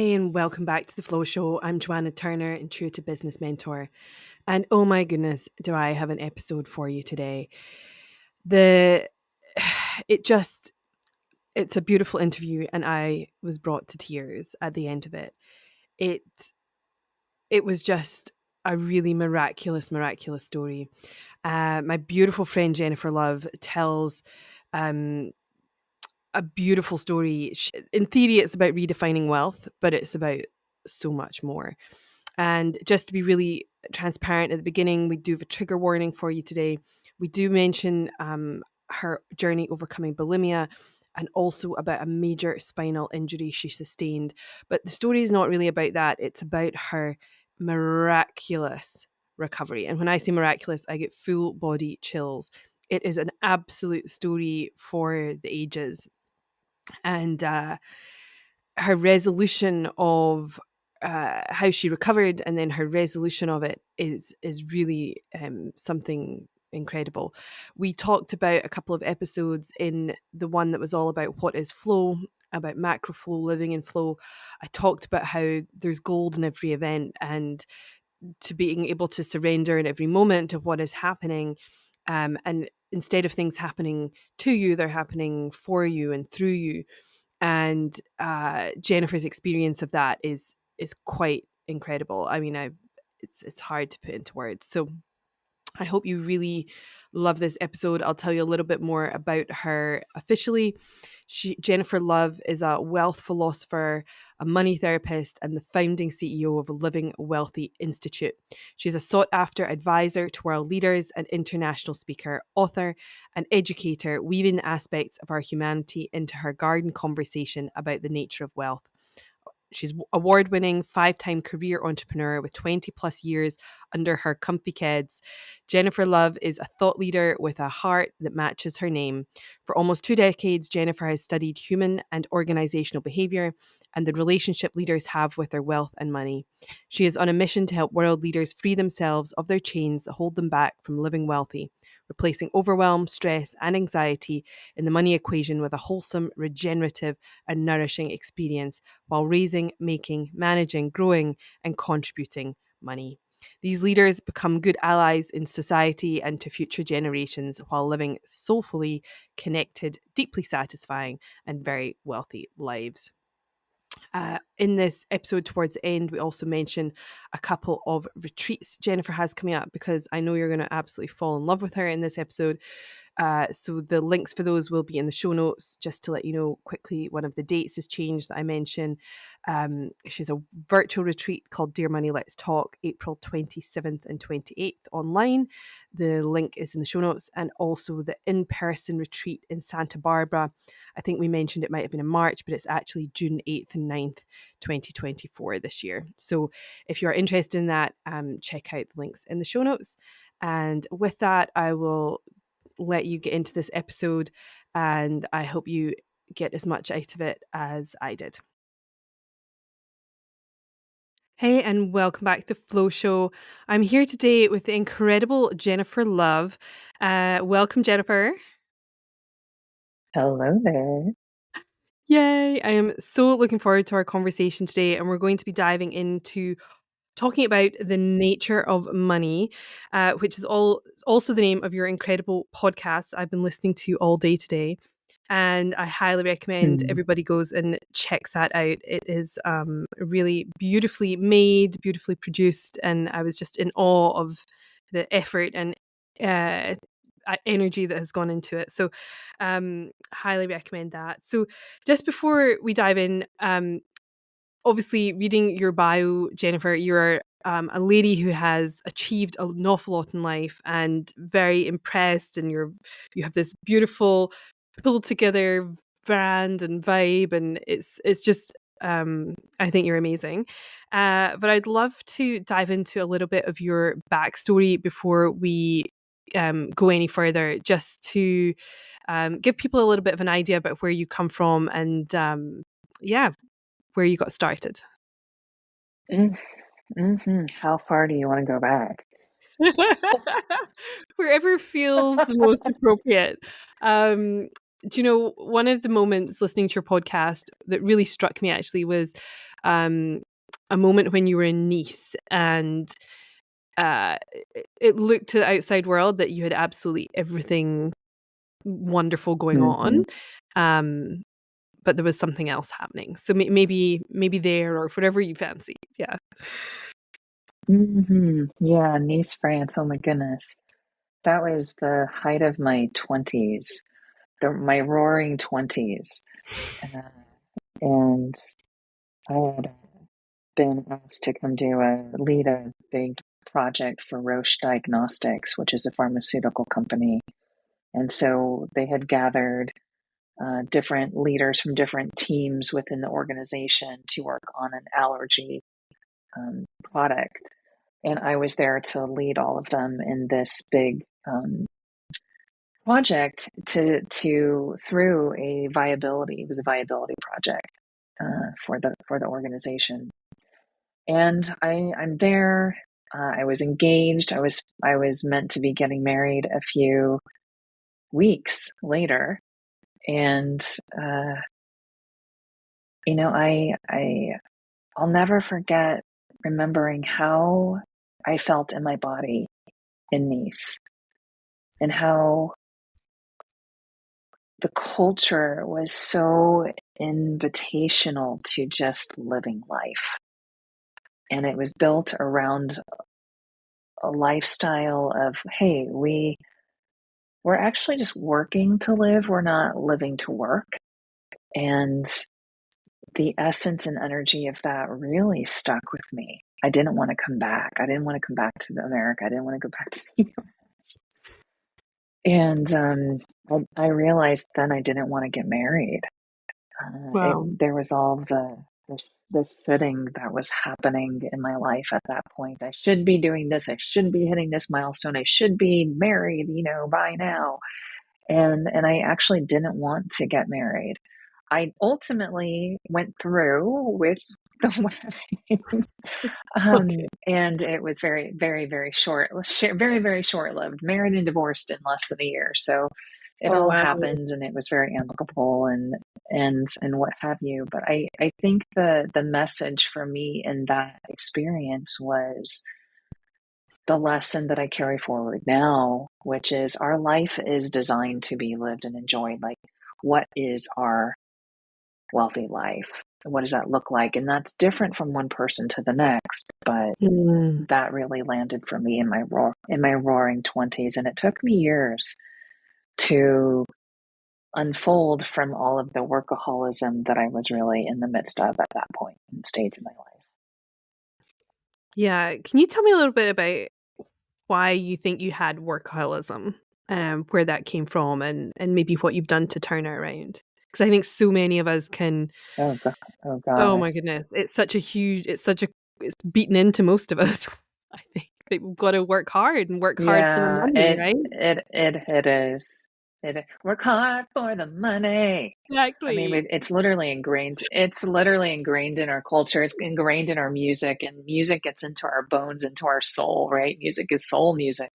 Hey, and welcome back to the Flow Show. I'm Joanna Turner, Intuitive Business Mentor. And oh my goodness, do I have an episode for you today. The it just it's a beautiful interview and I was brought to tears at the end of it. It it was just a really miraculous story. My beautiful friend Jennifer Love tells um a beautiful story. In theory, it's about redefining wealth, but it's about so much more. And just to be really transparent at the beginning, we do have a trigger warning for you today. We do mention her journey overcoming bulimia and also about a major spinal injury she sustained. But the story is not really about that. It's about her miraculous recovery. And when I say miraculous, I get full body chills. It is an absolute story for the ages. And her resolution of how she recovered and then her resolution of it is really something incredible. We talked about a couple of episodes in the one that was all about what is flow, about macro flow, living in flow. I talked about how there's gold in every event and to being able to surrender in every moment of what is happening. And instead of things happening to you, they're happening for you and through you. And Jennifer's experience of that is quite incredible. I mean, it's hard to put into words. So I hope you really love this episode. I'll tell you a little bit more about her officially. Jennifer Love is a wealth philosopher, a money therapist, and the founding CEO of Living Wealthy Institute. She's a sought-after advisor to world leaders, an international speaker, author, and educator, weaving aspects of our humanity into her garden conversation about the nature of wealth. She's award-winning 5-time career entrepreneur with 20 plus years under her comfy Keds. Jennifer Love is a thought leader with a heart that matches her name. For almost 2 decades, Jennifer has studied human and organizational behavior and the relationship leaders have with their wealth and money. She is on a mission to help world leaders free themselves of their chains that hold them back from living wealthy, replacing overwhelm, stress, and anxiety in the money equation with a wholesome, regenerative, and nourishing experience while raising, making, managing, growing, and contributing money. These leaders become good allies in society and to future generations while living soulfully connected, deeply satisfying, and very wealthy lives. In this episode, towards the end, we also mention a couple of retreats Jennifer has coming up because I know you're going to absolutely fall in love with her in this episode. So the links for those will be in the show notes. Just to let you know quickly, one of the dates has changed that I mentioned. She's a virtual retreat called Dear Money, Let's Talk, April 27th and 28th online. The link is in the show notes. And also the in-person retreat in Santa Barbara. I think we mentioned it might have been in March, but it's actually June 8th and 9th, 2024 this year. So if you're interested in that, check out the links in the show notes. And with that, I will let you get into this episode and I hope you get as much out of it as I did. Hey, and welcome back to the Flow Show. I'm here today with the incredible Jennifer Love. Welcome, Jennifer. Hello there. Yay. I am so looking forward to our conversation today, and we're going to be diving into talking about the nature of money, which is also the name of your incredible podcast I've been listening to all day today. And I highly recommend Mm. everybody goes and checks that out. It is really beautifully made, beautifully produced, and I was just in awe of the effort and energy that has gone into it. So highly recommend that. So just before we dive in, obviously reading your bio, Jennifer, you're a lady who has achieved an awful lot in life and very impressed, and you have this beautiful pulled together brand and vibe, and it's just I think you're amazing. But I'd love to dive into a little bit of your backstory before we go any further, just to give people a little bit of an idea about where you come from and yeah, where you got started. Mm, How far do you want to go back? Wherever feels the most appropriate. Do you know, one of the moments listening to your podcast that really struck me actually was um, a moment when you were in Nice and it looked to the outside world that you had absolutely everything wonderful going Hmm. on, um, but there was something else happening. So maybe there or whatever you fancy. Yeah. Yeah, Nice, France. Oh my goodness. That was the height of my 20s, my roaring 20s. Uh, and I had been asked to come lead a big project for Roche Diagnostics, which is a pharmaceutical company. And so they had gathered different leaders from different teams within the organization to work on an allergy product. And I was there to lead all of them in this big project to through a viability. It was a viability project for the organization. And I'm there. I was engaged. I was meant to be getting married a few weeks later, and uh, I'll never forget remembering how I felt in my body in Nice and how the culture was so invitational to just living life. And it was built around a lifestyle of, hey, we're actually just working to live. We're not living to work. And the essence and energy of that really stuck with me. I didn't want to come back. I didn't want to come back to America. I didn't want to go back to the US. And I realized then I didn't want to get married. Wow. There was all the fitting that was happening in my life at that point. I should be doing this. I should be hitting this milestone. I should be married, by now. And I actually didn't want to get married. I ultimately went through with the wedding, Okay. and it was very, very, very short, very, very short lived. Married and divorced in less than a year, so it Oh all wow. happened, and it was very amicable, and what have you. But I think the message for me in that experience was the lesson that I carry forward now, which is our life is designed to be lived and enjoyed. Like, what is our wealthy life? What does that look like? And that's different from one person to the next. But Mm. that really landed for me in my roaring 20s, and it took me years to unfold from all of the workaholism that I was really in the midst of at that point and stage in my life. Yeah. Can you tell me a little bit about why you think you had workaholism, where that came from, and maybe what you've done to turn it around? Because I think so many of us can. Oh god, oh Oh my gosh. goodness, it's beaten into most of us. I think that we've got to work hard for the Yeah, money, it right? it it is. Work hard for the money. I mean, Exactly. it's literally ingrained. It's literally ingrained in our culture. It's ingrained in our music, and music gets into our bones, into our soul, right? Music is soul music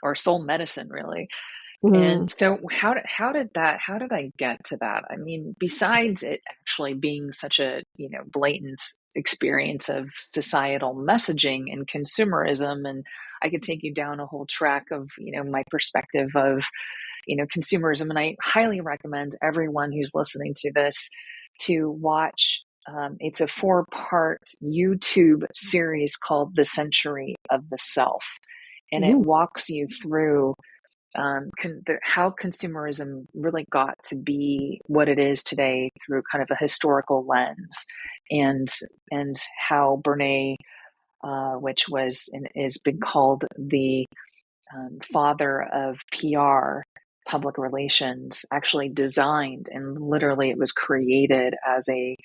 or soul medicine, really. Mhm. And so how did I get to that? I mean, besides it actually being such a, blatant experience of societal messaging and consumerism, and I could take you down a whole track of, my perspective of, consumerism, and I highly recommend everyone who's listening to this to watch it's a 4-part YouTube series called The Century of the Self, and it Ooh. walks you through how consumerism really got to be what it is today through kind of a historical lens, and and how Bernays, which was and is been called the father of PR, public relations, actually designed, and literally it was created as a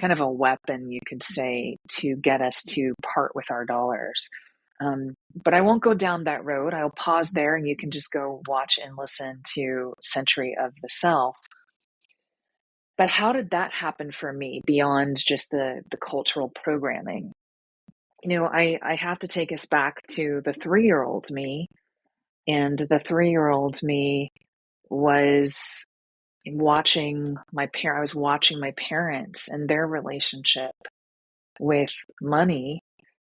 kind of a weapon, you could say, to get us to part with our dollars. But I won't go down that road. I'll pause there and you can just go watch and listen to Century of the Self. But how did that happen for me beyond just the cultural programming? I have to take us back to the 3-year-old me. And the 3-year-old me was watching my parents and their relationship. with money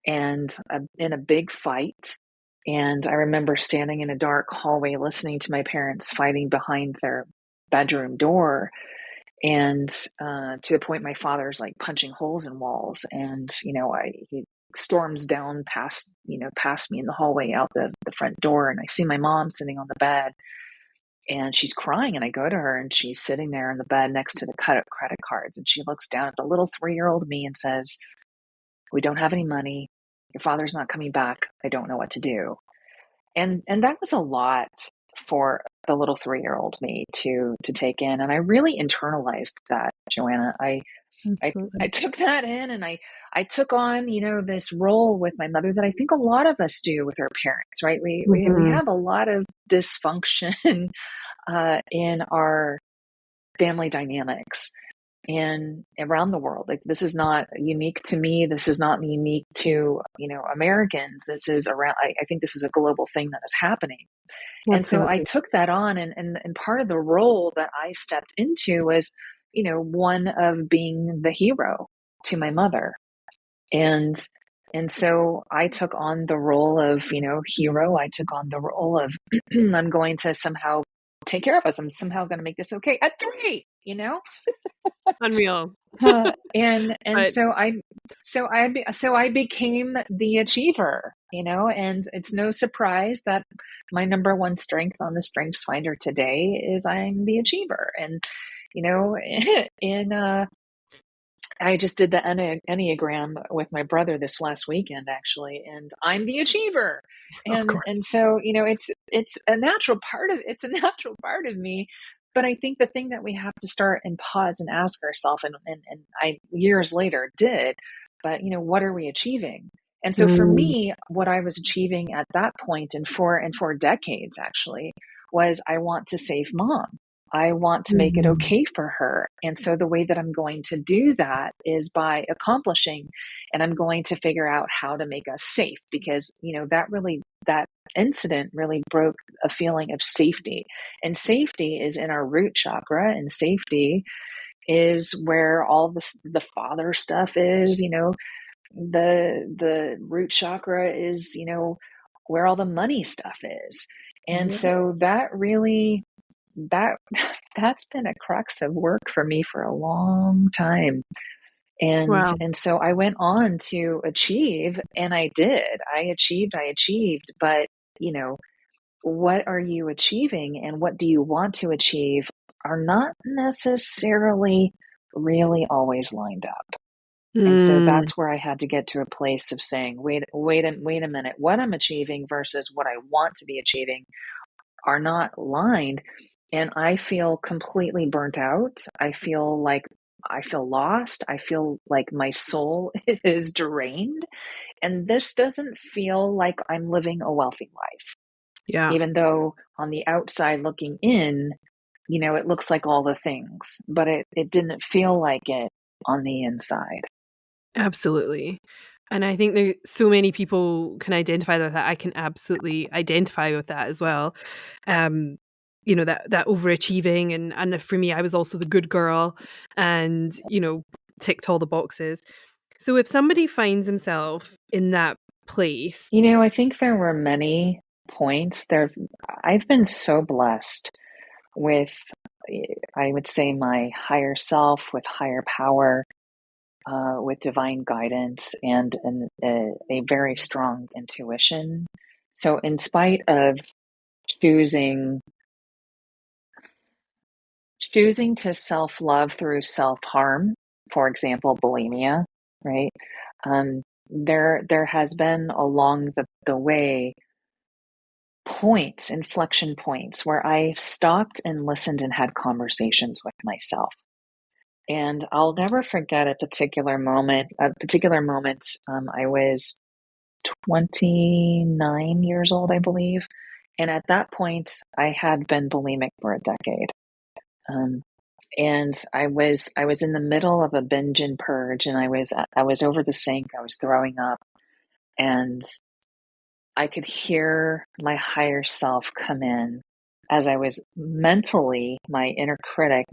and in a big fight. And I remember standing in a dark hallway listening to my parents fighting behind their bedroom door. And to the point my father's like punching holes in walls. And, he storms down past me in the hallway out the front door. And I see my mom sitting on the bed and she's crying. And I go to her and she's sitting there in the bed next to the credit cards. And she looks down at the little 3-year-old me and says, "We don't have any money. Your father's not coming back. I don't know what to do." And that was a lot for the little 3-year-old me to take in. And I really internalized that, Joanna. I Absolutely. took that in, and I took on, this role with my mother that I think a lot of us do with our parents, right? We Mhm. have a lot of dysfunction in our family dynamics and around the world. Like, this is not unique to me. This is not unique to, Americans. This is around, I think this is a global thing that is happening. And so I Absolutely. took that on, and part of the role that I stepped into was, one of being the hero to my mother. And so I took on the role of, hero. I took on the role of I'm going to somehow take care of us. I'm somehow going to make this okay at 3. Unreal. And But so I became the achiever, and it's no surprise that my number one strength on the Strengths Finder today is I'm the achiever. And in I just did the Enneagram with my brother this last weekend, actually, and I'm the achiever. of And course. so, it's a natural part of me. But I think the thing that we have to start and pause and ask ourselves, and I years later did, but what are we achieving? And so for Mm, me, what I was achieving at that point, and for decades actually, was I want to save mom. I want to make it mhm. okay for her. And so the way that I'm going to do that is by accomplishing, and I'm going to figure out how to make us safe, because, that incident really broke a feeling of safety. And safety is in our root chakra, and safety is where all the father stuff is, the root chakra is, where all the money stuff is. And Yeah. so that that's been a crux of work for me for a long time. and Wow. and so I went on to achieve, and I achieved. But what are you achieving and what do you want to achieve are not necessarily really always lined up. And so Mm, that's where I had to get to a place of saying, wait a minute, what I'm achieving versus what I want to be achieving are not lined. And I feel completely burnt out. I feel lost. I feel like my soul is drained. And this doesn't feel like I'm living a wealthy life, yeah. even though on the outside looking in, it looks like all the things, but it didn't feel like it on the inside. Absolutely. And I think there so many people can identify with that. I can absolutely identify with that as well. Um, that overachieving and for me, I was also the good girl and, ticked all the boxes. So if somebody finds himself in that place. I think there were many points there. I've been so blessed with, I would say, my higher self, with higher power, with divine guidance, and a very strong intuition. So, in spite of choosing choosing to self love through self harm, for example, bulimia, right? There has been along the way inflection points, where I stopped and listened and had conversations with myself. And I'll never forget a particular moment. I was 29 years old, I believe. And at that point, I had been bulimic for a decade. Um, and I was in the middle of a binge and purge, and I was over the sink. I was throwing up, and I could hear my higher self come in as I was mentally, my inner critic,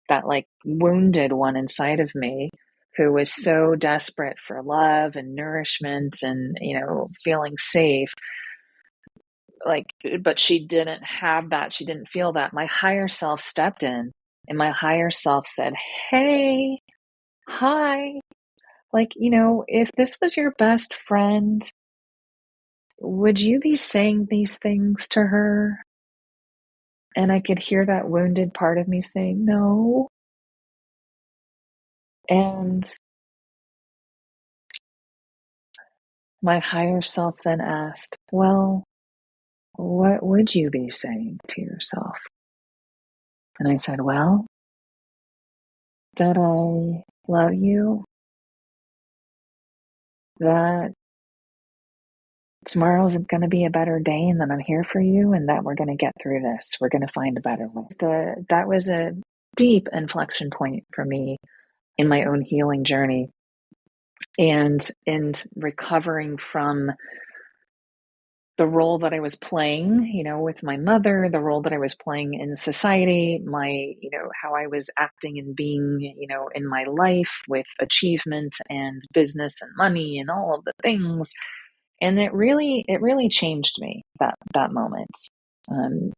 that like wounded one inside of me who was so desperate for love and nourishment and, feeling safe. Like, but she didn't have that. She didn't feel that. My higher self stepped in, and my higher self said, "Hey, hi, like, if this was your best friend, would you be saying these things to her?" And I could hear that wounded part of me saying, "No." And my higher self then asked, "Well, what would you be saying to yourself?" And I said, "Well, that I love you, that tomorrow is going to be a better day, and that I'm here for you, and that we're going to get through this. We're going to find a better way." That was a deep inflection point for me in my own healing journey, and recovering from the role that I was playing, with my mother, the role that I was playing in society, how I was acting and being, in my life with achievement and business and money and all of the things. And it really changed me, that moment. Um,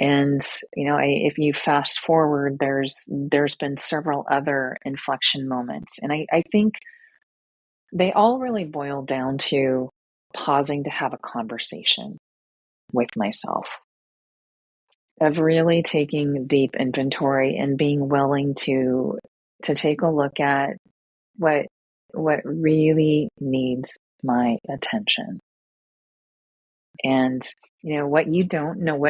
and if you fast forward, there's been several other inflection moments, and I think they all really boil down to pausing to have a conversation with myself, of really taking deep inventory and being willing to take a look at what really needs my attention. And what you don't know.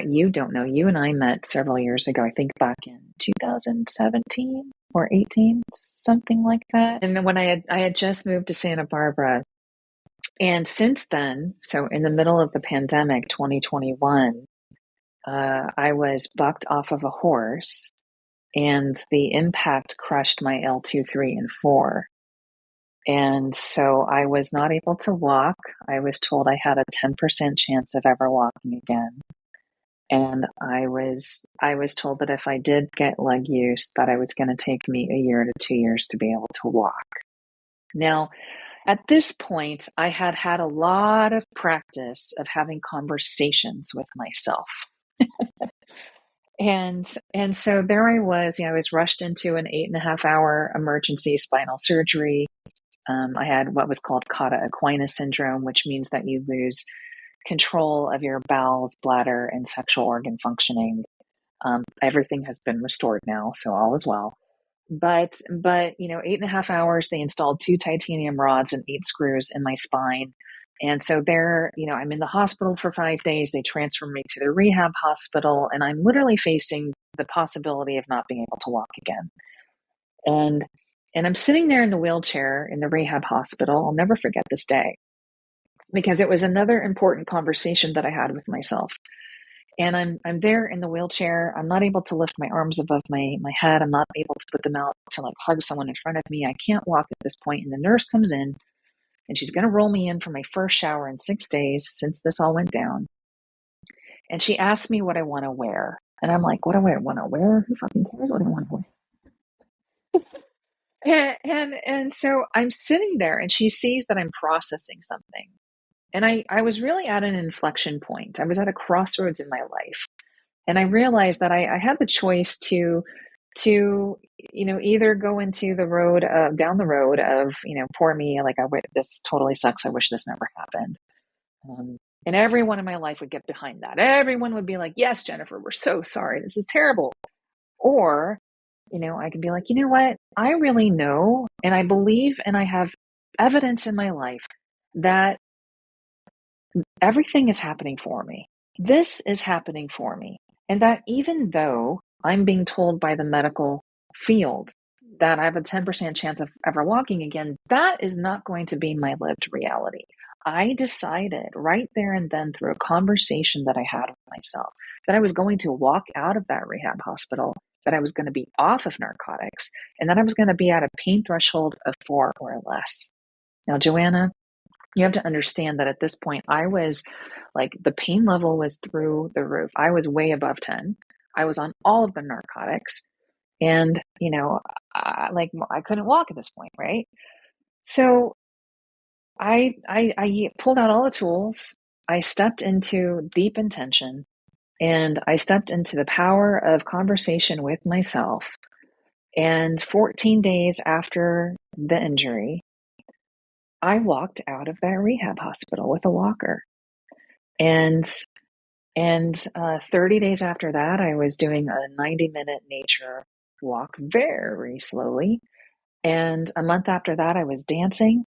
You and I met several years ago, I think back in 2017 or 18, something like that. And when I had just moved to Santa Barbara. And since then, so in the middle of the pandemic, 2021, I was bucked off of a horse, and the impact crushed my L2, 3, and 4. And so I was not able to walk. I was told I had a 10% chance of ever walking again. And I was told that if I did get leg use, that it was going to take me a year to 2 years to be able to walk. Now, at this point, I had had a lot of practice of having conversations with myself. And so there I was. I was rushed into an 8.5-hour emergency spinal surgery. I had what was called cauda equina syndrome, which means that you lose control of your bowels, bladder, and sexual organ functioning. Everything has been restored now, so all is well. But 8.5 hours, they installed 2 titanium rods and 8 screws in my spine. And so there, I'm in the hospital for 5 days. They transferred me to the rehab hospital, and I'm literally facing the possibility of not being able to walk again. And I'm sitting there in the wheelchair in the rehab hospital. I'll never forget this day, because it was another important conversation that I had with myself. And I'm there in the wheelchair. I'm not able to lift my arms above my head. I'm not able to put them out to like hug someone in front of me. I can't walk at this point. And the nurse comes in, and she's going to roll me in for my first shower in 6 days since this all went down. And she asked me what I want to wear. And I'm like, what do I want to wear? Who fucking cares what I want to wear? And so I'm sitting there, and she sees that I'm processing something. And I was really at an inflection point. I was at a crossroads in my life. And I realized that I had the choice to either go into the road down the road of, poor me, like this totally sucks. I wish this never happened. And everyone in my life would get behind that. Everyone would be like, yes, Jennifer, we're so sorry. This is terrible. Or, I could be like, you know what? I really know, and I believe, and I have evidence in my life that everything is happening for me. This is happening for me. And that even though I'm being told by the medical field that I have a 10% chance of ever walking again, that is not going to be my lived reality. I decided right there and then, through a conversation that I had with myself, that I was going to walk out of that rehab hospital, that I was going to be off of narcotics, and that I was going to be at a pain threshold of 4 or less. Now, Joanna, you have to understand that at this point, I was like, the pain level was through the roof. I was way above 10. I was on all of the narcotics. And, I couldn't walk at this point, right? So I pulled out all the tools. I stepped into deep intention, and I stepped into the power of conversation with myself. And 14 days after the injury, I walked out of that rehab hospital with a walker. And 30 days after that, I was doing a 90-minute nature walk very slowly. And a month after that, I was dancing.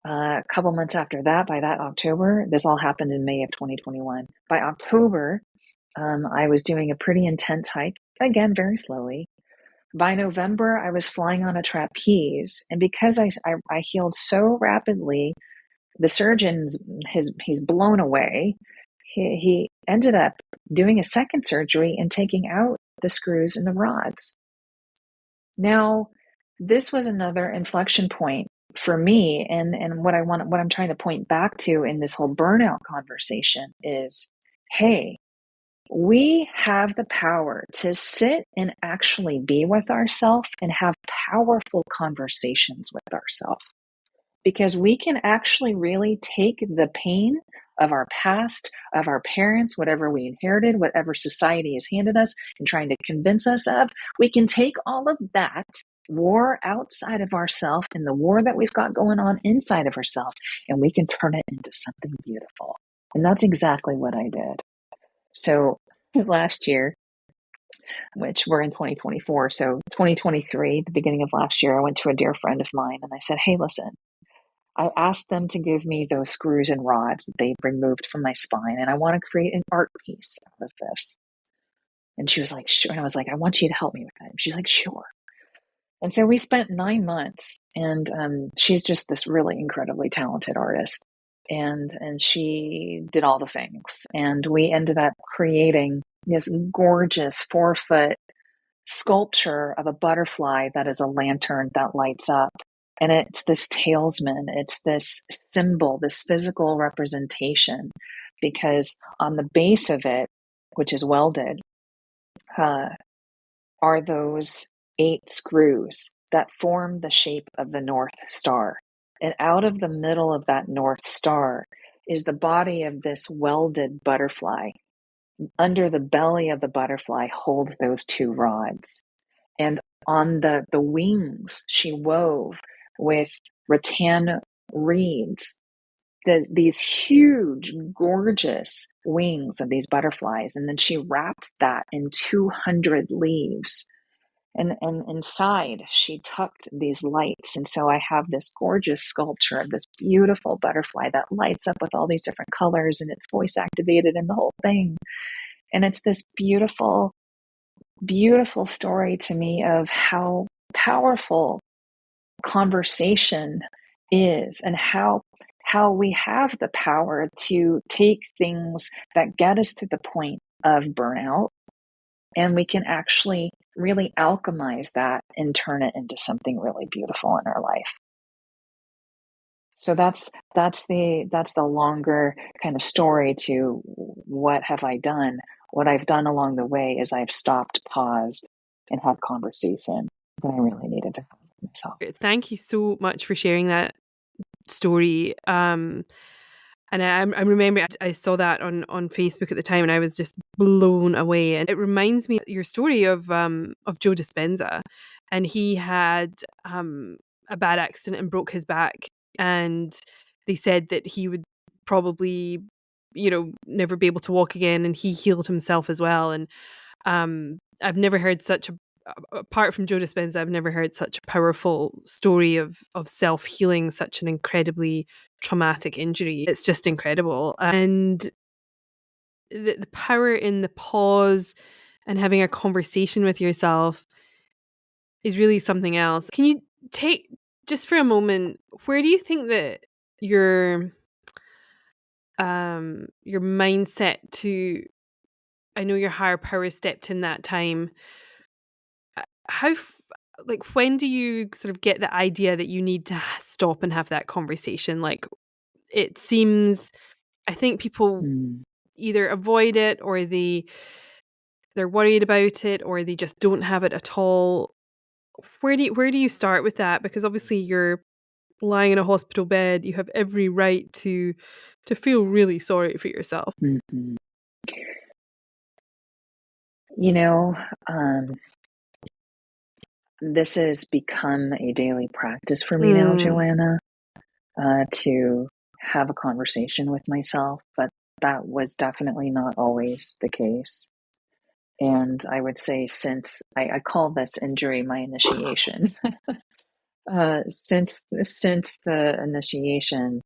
A couple months after that, by that October, this all happened in May of 2021. By October, I was doing a pretty intense hike, again, very slowly. By November, I was flying on a trapeze. And because I healed so rapidly, the surgeon's he's blown away. He ended up doing a second surgery and taking out the screws and the rods. Now, this was another inflection point for me, and what I'm trying to point back to in this whole burnout conversation is, hey, we have the power to sit and actually be with ourselves and have powerful conversations with ourselves, because we can actually really take the pain of our past, of our parents, whatever we inherited, whatever society has handed us and trying to convince us of. We can take all of that war outside of ourselves and the war that we've got going on inside of ourselves, and we can turn it into something beautiful. And that's exactly what I did. So last year, which we're in 2024, so 2023, the beginning of last year, I went to a dear friend of mine and I said, hey, listen, I asked them to give me those screws and rods that they removed from my spine, and I want to create an art piece out of this. And she was like, sure. And I was like, I want you to help me with that. And she's like, sure. And so we spent 9 months, and she's just this really incredibly talented artist. And she did all the things. And we ended up creating this gorgeous 4-foot sculpture of a butterfly that is a lantern that lights up. And it's this talisman, it's this symbol, this physical representation, because on the base of it, which is welded, are those 8 screws that form the shape of the North Star. And out of the middle of that North Star is the body of this welded butterfly. Under the belly of the butterfly holds those 2 rods. And on the wings, she wove with rattan reeds these huge, gorgeous wings of these butterflies. And then she wrapped that in 200 leaves. And inside, she tucked these lights. And so I have this gorgeous sculpture of this beautiful butterfly that lights up with all these different colors, and it's voice activated and the whole thing. And it's this beautiful, beautiful story to me of how powerful conversation is, and how we have the power to take things that get us to the point of burnout, and we can actually really alchemize that and turn it into something really beautiful in our life. So that's the longer kind of story to what have I done. What I've done along the way is I've stopped, paused, and had conversation that I really needed to have with myself. Thank you so much for sharing that story. And I remember I saw that on Facebook at the time, and I was just blown away. And it reminds me of your story of Joe Dispenza, and he had a bad accident and broke his back, and they said that he would probably, never be able to walk again, and he healed himself as well. And I've never heard such a apart from Joe Dispenza, I've never heard such a powerful story of self-healing such an incredibly traumatic injury. It's just incredible. And the power in the pause and having a conversation with yourself is really something else. Can you take, just for a moment, where do you think that your mindset to, I know your higher power stepped in that time, how when do you sort of get the idea that you need to stop and have that conversation? Like, it seems, I think people either avoid it, or they're worried about it, or they just don't have it at all. where do you start with that? Because obviously you're lying in a hospital bed, you have every right to feel really sorry for yourself. Mhm. You know, this has become a daily practice for me now, Mm. Joanna, to have a conversation with myself, but that was definitely not always the case. And I would say, since I call this injury my initiation, since the initiation,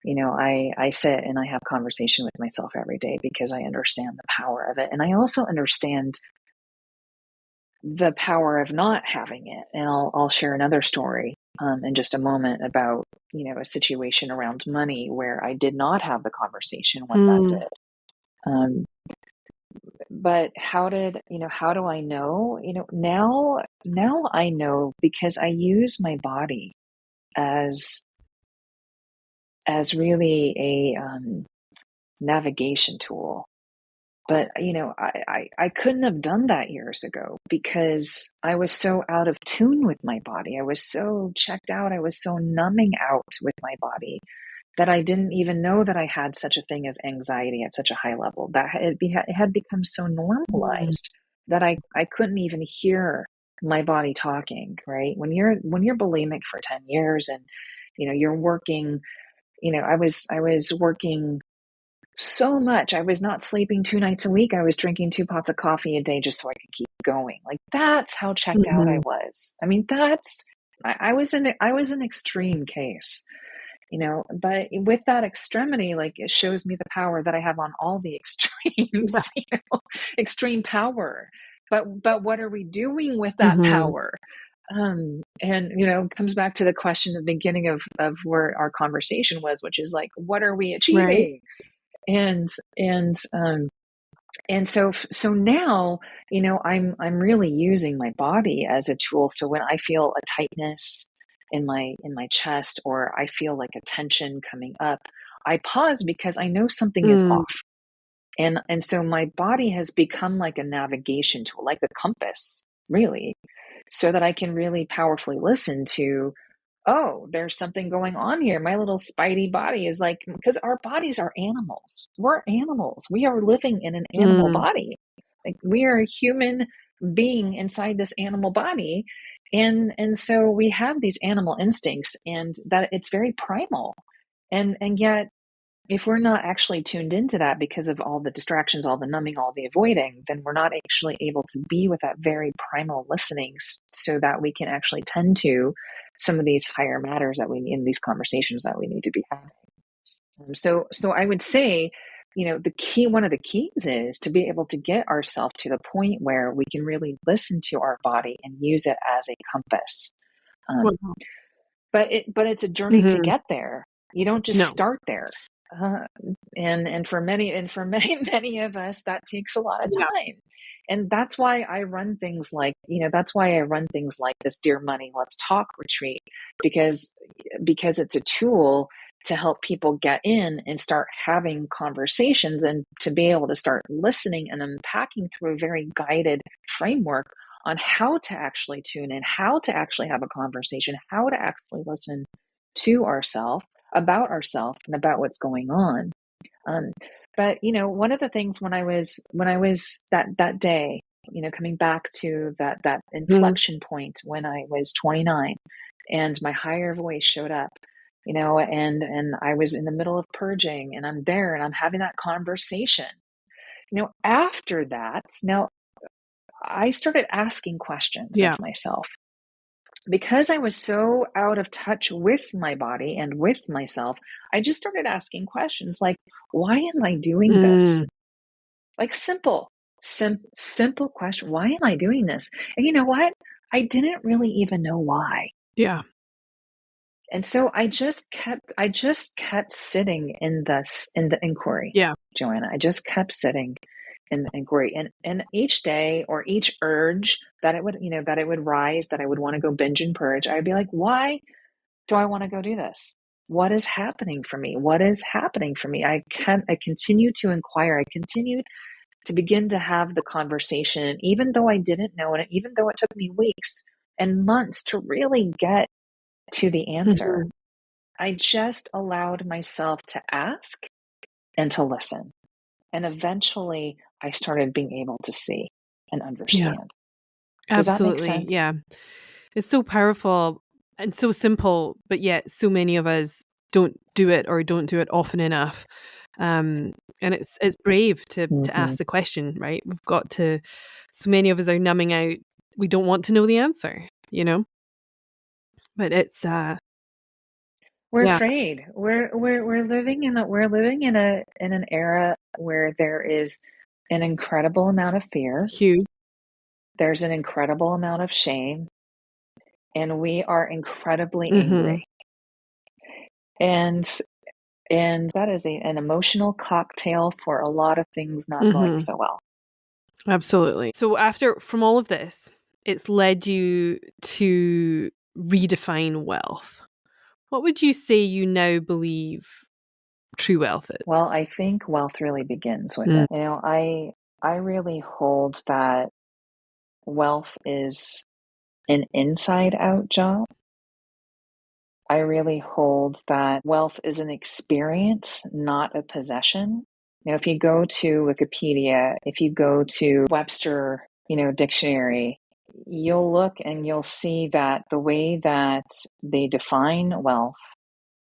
I sit and I have conversation with myself every day because I understand the power of it, and I also understand the power of not having it. And I'll share another story in just a moment about a situation around money where I did not have the conversation when that Mm. did. Um, but how do I know? Now I know because I use my body as really a navigation tool. But I couldn't have done that years ago because I was so out of tune with my body. I was so checked out. I was so numbing out with my body that I didn't even know that I had such a thing as anxiety at such a high level. That it had become so Mm. normalized that I couldn't even hear my body talking. Right, when you're bulimic for 10 years and you're working. I was working so much. I was not sleeping 2 nights a week. I was drinking 2 pots of coffee a day just so I could keep going. Like, that's how checked out I Mhm. was. I mean, I was an extreme case, but with that extremity, like, it shows me the power that I have on all the Yeah. extremes, extreme power. But what are we doing with that Mhm. power? And comes back to the question at the beginning of where our conversation was, which is like, what are we Right. achieving? And and um and so now I'm really using my body as a tool. So when I feel a tightness in my chest, or I feel like a tension coming up, I pause because I know something is Mm. off. And so my body has become like a navigation tool, like a compass, really, so that I can really powerfully listen to, oh, there's something going on here. My little spidey body is like, because our bodies are animals. We're animals. We are living in an animal Mm. body. Like, we are a human being inside this animal body. And so we have these animal instincts, and that it's very primal. And yet, if we're not actually tuned into that because of all the distractions, all the numbing, all the avoiding, then we're not actually able to be with that very primal listening, so that we can actually tend to some of these higher matters that we need in these conversations that we need to be having. So I would say, one of the keys is to be able to get ourselves to the point where we can really listen to our body and use it as a compass. Um, Wow. but it's a journey to Mhm. get there. You don't just No. start there. Uh, and for many many of us, that takes a lot of Yeah. time. And that's why I run things like, this Dear Money, Let's Talk retreat, because it's a tool to help people get in and start having conversations, and to be able to start listening and unpacking through a very guided framework on how to actually tune in, how to actually have a conversation, how to actually listen to ourselves, about ourselves, and about what's going on. Um, but one of the things, when I was that day, coming back to that Mhm. inflection point when I was 29, and my higher voice showed up, and I was in the middle of purging, and I'm there, and I'm having that conversation. After that, now I started asking questions of Yeah. myself, because I was so out of touch with my body and with myself. I just started asking questions like, why am I doing this? Mm. Like, simple question. Why am I doing this? And you know what? I didn't really even know why. Yeah. And so I just kept sitting in the inquiry, Yeah. Joanna. I just kept sitting in the inquiry. And each day, or each urge that it would rise, that I would want to go binge and purge, I'd be like, why do I want to go do this? What is happening for me? What is happening for me? I continued to inquire. I continued to begin to have the conversation. And even though I didn't know it, even though it took me weeks, and months to really get to the answer. Mhm. I just allowed myself to ask and to listen. And eventually I started being able to see and Yeah, understand. Does that make absolutely. sense? Yeah. It's so powerful and so simple, but yet so many of us don't do it or don't do it often enough. Um, and it's brave to Mm-hmm. ask the question, right? We've got to. So many of us are numbing out. We don't want to know the answer, you know. But it's We're yeah, afraid. We're living in an era where there is an incredible amount of fear. huge. There's an incredible amount of shame, and we are incredibly Hmm. angry. And that is an emotional cocktail for a lot of things not going Hmm. so well. Absolutely. So after from all of this, it's led you to redefine wealth. What would you say you now believe true wealth is? Well, I think wealth really begins with Mm. it. I really hold that wealth is an inside out job. I really hold that wealth is an experience, not a possession. If you go to Wikipedia, if you go to Webster, dictionary, you'll look and you'll see that the way that they define wealth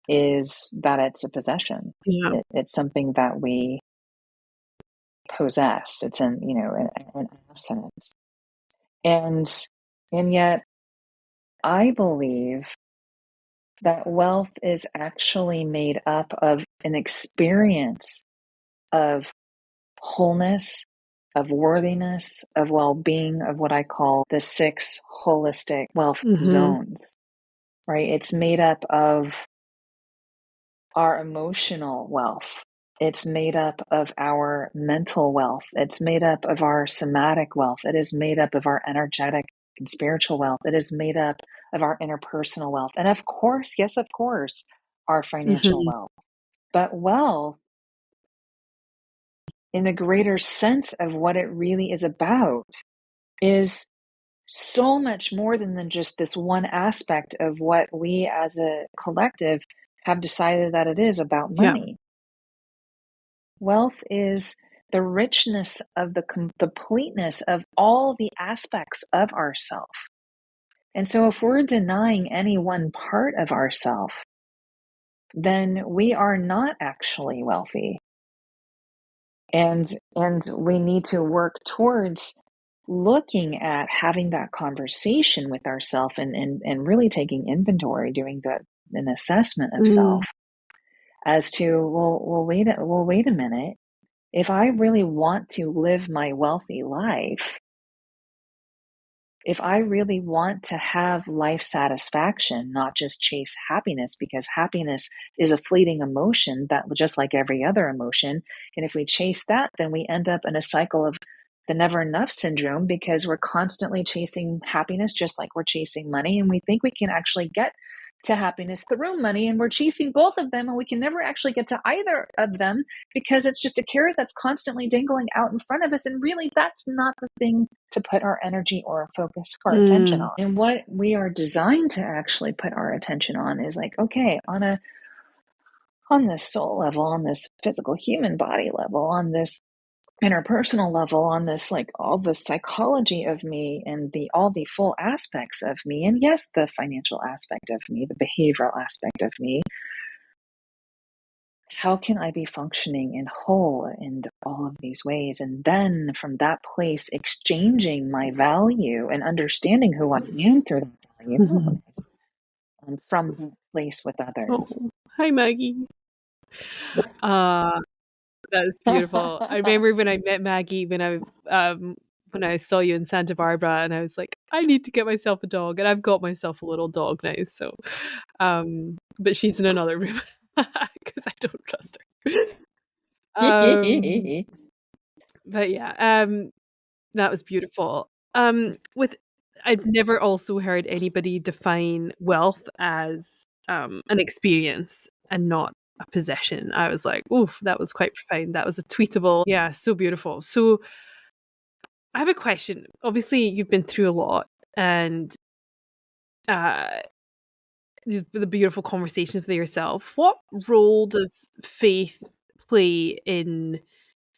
is that it's a possession. Yeah. It's something that we possess. It's an asset. And yet I believe that wealth is actually made up of an experience of wholeness, of worthiness, of well-being, of what I call the 6 holistic wealth Mhm. zones, right? It's made up of our emotional wealth. It's made up of our mental wealth. It's made up of our somatic wealth. It is made up of our energetic and spiritual wealth. It is made up of our interpersonal wealth. And of course, yes, of course, our financial Mhm. wealth. But wealth, in the greater sense of what it really is about, is so much more than just this one aspect of what we as a collective have decided that it is about Yeah. money. Wealth is the richness of the completeness of all the aspects of ourself. And so if we're denying any one part of ourself, then we are not actually wealthy. And we need to work towards looking at having that conversation with ourselves and really taking inventory, doing an assessment of self Mm. as to, wait a minute. If I really want to live my wealthy life, if I really want to have life satisfaction, not just chase happiness, because happiness is a fleeting emotion that just like every other emotion. And if we chase that, then we end up in a cycle of the never enough syndrome because we're constantly chasing happiness, just like we're chasing money. And we think we can actually get to happiness through money. And we're chasing both of them. And we can never actually get to either of them because it's just a carrot that's constantly dangling out in front of us. And really, that's not the thing to put our energy or focus our attention Mm. on. And what we are designed to actually put our attention on is like, okay, on this soul level, on this physical human body level, on this interpersonal level, on this like all the psychology of me and all the full aspects of me, and yes, the financial aspect of me, the behavioral aspect of me, how can I be functioning and whole in all of these ways? And then from that place, exchanging my value and understanding who I am through that value Mhm. from that place with others. Oh, hi, Maggie. Uh, that's beautiful. I remember when I met Maggie when I saw you in Santa Barbara, and I was like, I need to get myself a dog, and I've got myself a little dog now. So, but she's in another room because I don't trust her. Um, but yeah, that was beautiful. With I've never also heard anybody define wealth as an experience and not a possession. I was like, oof, that was quite profound. That was a tweetable. Yeah, so beautiful. So I have a question. Obviously, you've been through a lot and uh, the beautiful conversations with yourself. What role does faith play in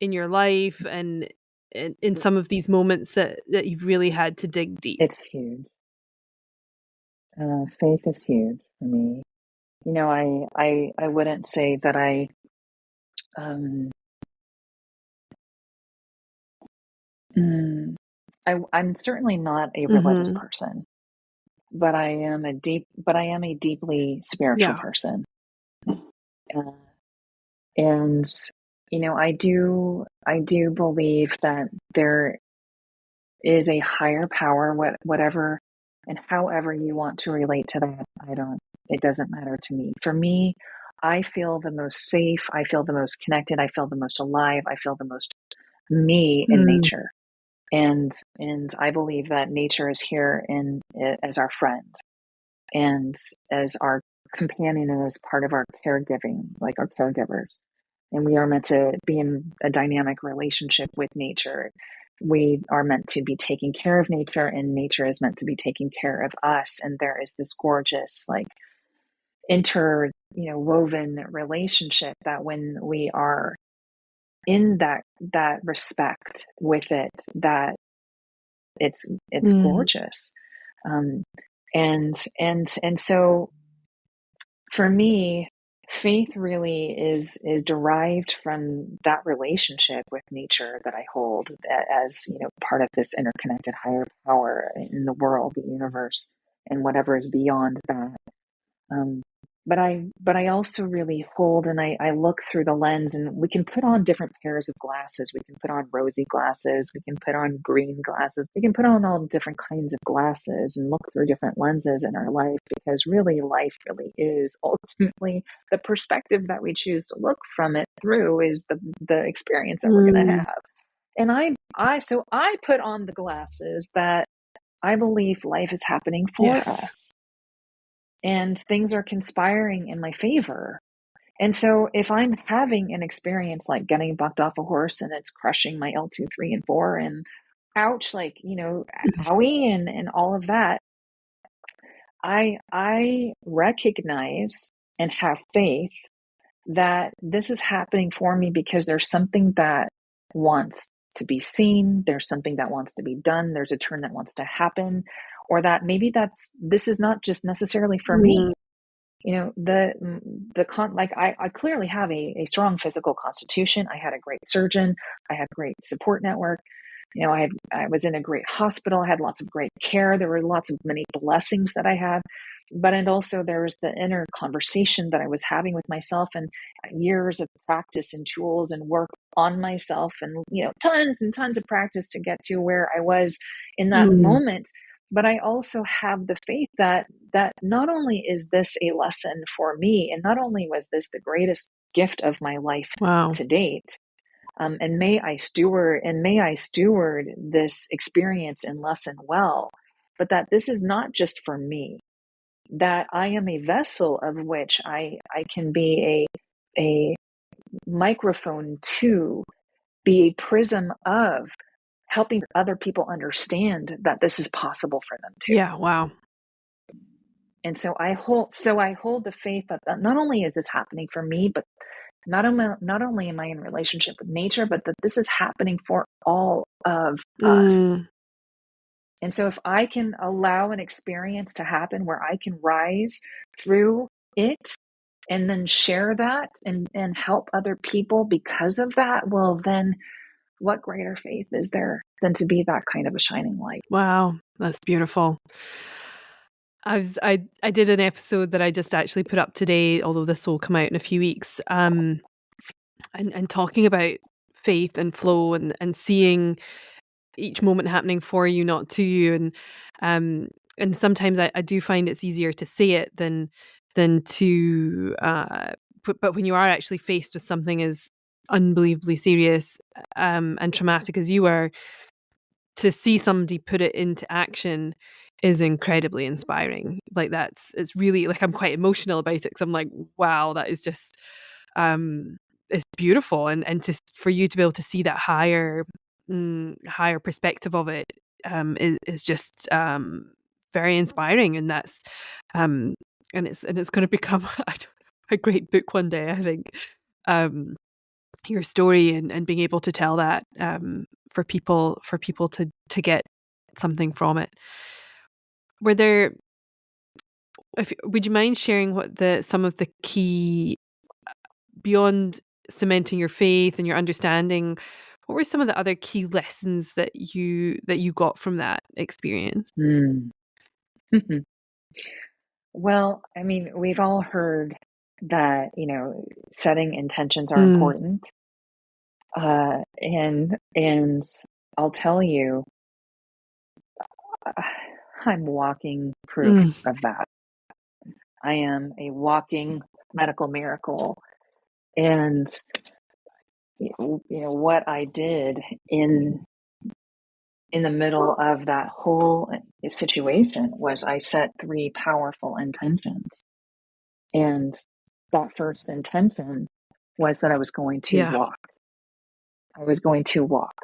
your life and in some of these moments that you've really had to dig deep? It's huge. Faith is huge for me. I wouldn't say that um, mm, I'm certainly not a religious Mhm. person, but I am a deeply spiritual Yeah. person. Uh, and I do believe that there is a higher power, whatever and however you want to relate to that. It doesn't matter to me. For me, I feel the most safe, I feel the most connected, I feel the most alive, I feel the most me in Mm. nature. And I believe that nature is here as our friend and as our companion and as part of our caregiving, like our caregivers. And we are meant to be in a dynamic relationship with nature. We are meant to be taking care of nature, and nature is meant to be taking care of us. And there is this gorgeous, like, woven relationship that when we are in that respect with it, that it's Mm. gorgeous. Um, and so for me, faith really is derived from that relationship with nature that I hold as part of this interconnected higher power in the world, the universe, and whatever is beyond that. Um, but I also really hold and I look through the lens, and we can put on different pairs of glasses. We can put on rosy glasses. We can put on green glasses. We can put on all different kinds of glasses and look through different lenses in our life, because really life really is ultimately the perspective that we choose to look from it through is the experience that we're going to Mm. have. And I put on the glasses that I believe life is happening for Yes. us and things are conspiring in my favor. And so if I'm having an experience like getting bucked off a horse and it's crushing my L2, 3, and 4 and ouch, like, owie and all of that, I recognize and have faith that this is happening for me because there's something that wants to be seen, there's something that wants to be done, there's a turn that wants to happen, or that maybe this is not just necessarily for me. Mm. I clearly have a strong physical constitution. I had a great surgeon. I had a great support network. I was in a great hospital. I had lots of great care. There were lots of many blessings that I had. And also there was the inner conversation that I was having with myself, and years of practice and tools and work on myself, and tons and tons of practice to get to where I was in that Mm. moment. But I also have the faith that not only is this a lesson for me, and not only was this the greatest gift of my life Wow. to date, and may I steward this experience and lesson well, but that this is not just for me, that I am a vessel of which I can be a microphone to be a prism of helping other people understand that this is possible for them too. Yeah. Wow. And so I hold the faith that not only is this happening for me, but not only am I in relationship with nature, but that this is happening for all of us. Mm. And so if I can allow an experience to happen where I can rise through it and then share that and help other people because of that, well, then what greater faith is there than to be that kind of a shining light? Wow. That's beautiful. I did an episode that I just actually put up today, although this will come out in a few weeks. And talking about faith and flow and seeing each moment happening for you, not to you. And sometimes I do find it's easier to say it than to but when you are actually faced with something as unbelievably serious and traumatic as you were, to see somebody put it into action is incredibly inspiring. Like it's really like I'm quite emotional about it because I'm like, wow, that is just um it's beautiful, and for you to be able to see that higher perspective of it is just very inspiring, and that's and it's going to become a great book one day, I think. Your story and being able to tell that for people to get something from it. Were there would you mind sharing what some of the key, beyond cementing your faith and your understanding, what were some of the other key lessons that you got from that experience? Mm. Well, I mean, we've all heard that, setting intentions are Mm, important. And I'll tell you, uh, I'm walking proof mm, of that. I am a walking medical miracle. And what I did in the middle of that whole situation was I set three powerful intentions. And that first intention was that I was going to yeah. walk. I was going to walk,